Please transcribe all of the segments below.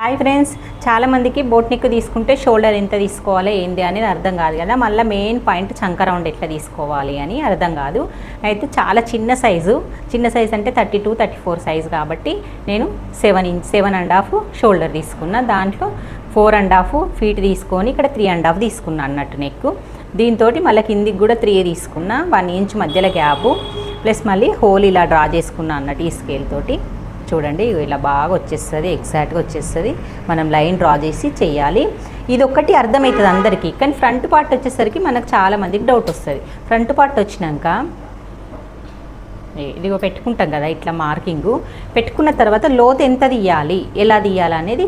Hi friends, చాలామందికి boat neck తీసుకుంటే shoulder ఎంత తీసుకోవాలి ఏంది అనేది అర్థం కాదు కదా. మళ్ళీ మెయిన్ పాయింట్ చంక రౌండ్ ఎట్లా తీసుకోవాలి అని అర్థం కాదు. అయితే చాలా చిన్న సైజు అంటే 32-34 సైజు కాబట్టి నేను 7.5 షోల్డర్ తీసుకున్నా. దాంట్లో 4.5 ఫీట్ తీసుకొని ఇక్కడ 3.5 తీసుకున్నా అన్నట్టు నెక్. దీంతో మళ్ళీ కిందికి కూడా 3 తీసుకున్నా. 1 ఇంచ్ మధ్యలో గ్యాపు ప్లస్ మళ్ళీ హోల్ ఇలా డ్రా చేసుకున్నా అన్నట్టు ఈ స్కేల్ తోటి. చూడండి ఇలా బాగా వచ్చేస్తుంది, ఎగ్జాక్ట్గా వచ్చేస్తుంది. మనం లైన్ డ్రా చేసి చేయాలి. ఇది ఒక్కటి అర్థమవుతుంది అందరికీ, కానీ ఫ్రంట్ పార్ట్ వచ్చేసరికి మనకు చాలామందికి డౌట్ వస్తుంది. ఫ్రంట్ పార్ట్ వచ్చినాక ఇదిగో పెట్టుకుంటాం కదా, ఇట్లా మార్కింగు పెట్టుకున్న తర్వాత లోతు ఎంత తీయాలి, ఎలా తీయాలి అనేది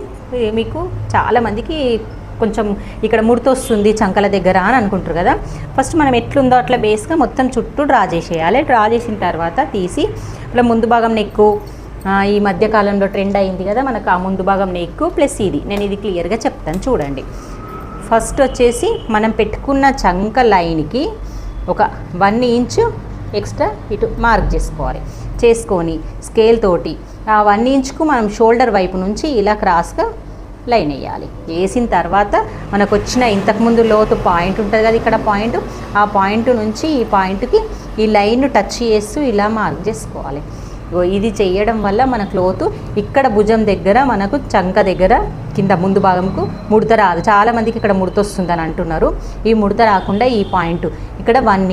మీకు చాలామందికి కొంచెం ఇక్కడ ముడతొస్తుంది చంకల దగ్గర అని అనుకుంటారు కదా. ఫస్ట్ మనం ఎట్లుందో అట్లా బేస్గా మొత్తం చుట్టూ డ్రా చేసేయాలి. డ్రా చేసిన తర్వాత తీసి ఇలా ముందు భాగం నెక్కు ఈ మధ్యకాలంలో ట్రెండ్ అయింది కదా మనకు, ఆ ముందు భాగం నెక్ ప్లస్ నేను ఇది క్లియర్గా చెప్తాను చూడండి. ఫస్ట్ వచ్చేసి మనం పెట్టుకున్న చంక లైన్కి ఒక 1 ఇంచ్ ఎక్స్ట్రా ఇటు మార్క్ చేసుకొని స్కేల్ తోటి ఆ 1 ఇంచ్కు మనం షోల్డర్ వైపు నుంచి ఇలా క్రాస్గా లైన్ వేయాలి. వేసిన తర్వాత మనకు వచ్చిన ఇంతకుముందు లోతు పాయింట్ ఉంటుంది కదా, ఇక్కడ పాయింట్, ఆ పాయింట్ నుంచి ఈ పాయింట్కి ఈ లైన్ టచ్ చేస్తూ ఇలా మార్క్ చేసుకోవాలి. ఇది చేయడం వల్ల మన క్లోత్ ఇక్కడ భుజం దగ్గర మనకు చంక దగ్గర కింద ముందు భాగంకు ముడత రాదు. చాలామందికి ఇక్కడ ముడత వస్తుందని అంటున్నారు. ఈ ముడత రాకుండా ఈ పాయింట్ ఇక్కడ 1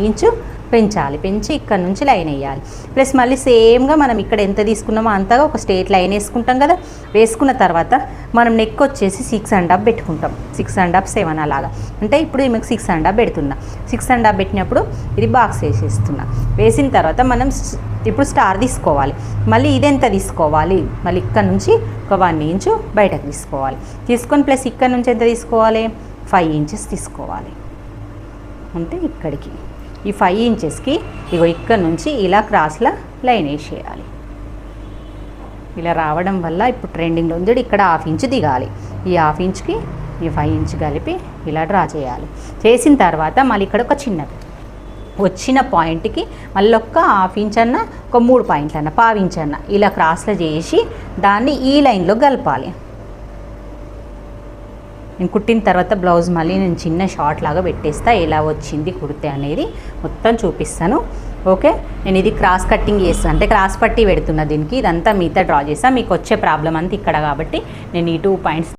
ఇంచు పెంచాలి. పెంచి ఇక్కడ నుంచి లైన్ వేయాలి. ప్లస్ మళ్ళీ సేమ్గా మనం ఇక్కడ ఎంత తీసుకున్నామో అంతగా ఒక స్ట్రేట్ లైన్ వేసుకుంటాం కదా. వేసుకున్న తర్వాత మనం నెక్ వచ్చేసి 6.5 పెట్టుకుంటాం. 6.5 7 అలాగా. అంటే ఇప్పుడు మీకు 6.5 పెడుతున్నా. 6.5 పెట్టినప్పుడు ఇది బాక్స్ వేసేస్తున్నా. వేసిన తర్వాత మనం ఇప్పుడు స్టార్ తీసుకోవాలి. మళ్ళీ ఇదెంత తీసుకోవాలి, మళ్ళీ ఇక్కడ నుంచి ఒక 1 ఇంచు బయటకు తీసుకోవాలి. తీసుకొని ప్లస్ ఇక్కడ నుంచి ఎంత తీసుకోవాలి, 5 ఇంచెస్ తీసుకోవాలి. అంటే ఇక్కడికి ఈ 5 ఇంచెస్కి ఇగో ఇక్కడ నుంచి ఇలా క్రాస్లో లైన్ వేసేయాలి. ఇలా రావడం వల్ల ఇప్పుడు ట్రెండింగ్లో ఉంది. ఇక్కడ 1/2 ఇంచు దిగాలి. ఈ 1/2 ఇంచుకి ఈ 5 ఇంచు కలిపి ఇలా డ్రా చేయాలి. చేసిన తర్వాత మళ్ళీ ఇక్కడ ఒక చిన్నది వచ్చిన పాయింట్కి మళ్ళీ ఒక 1/2 ఇంచ్ అన్న, ఒక 3 పాయింట్లు అన్న, 1/2 ఇంచ్ అన్న ఇలా క్రాస్లో చేసి దాన్ని ఈ లైన్లో కలపాలి. నేను కుట్టిన తర్వాత బ్లౌజ్ మళ్ళీ నేను చిన్న షార్ట్ లాగా పెట్టేస్తా. ఎలా వచ్చింది కుడితే అనేది మొత్తం చూపిస్తాను. ఓకే, నేను ఇది క్రాస్ కట్టింగ్ చేస్తాను, అంటే క్రాస్ పట్టి పెడుతున్నా దీనికి. ఇదంతా మిగతా డ్రా చేస్తాను. మీకు వచ్చే ప్రాబ్లం అంతా ఇక్కడ కాబట్టి నేను ఈ 2 పాయింట్స్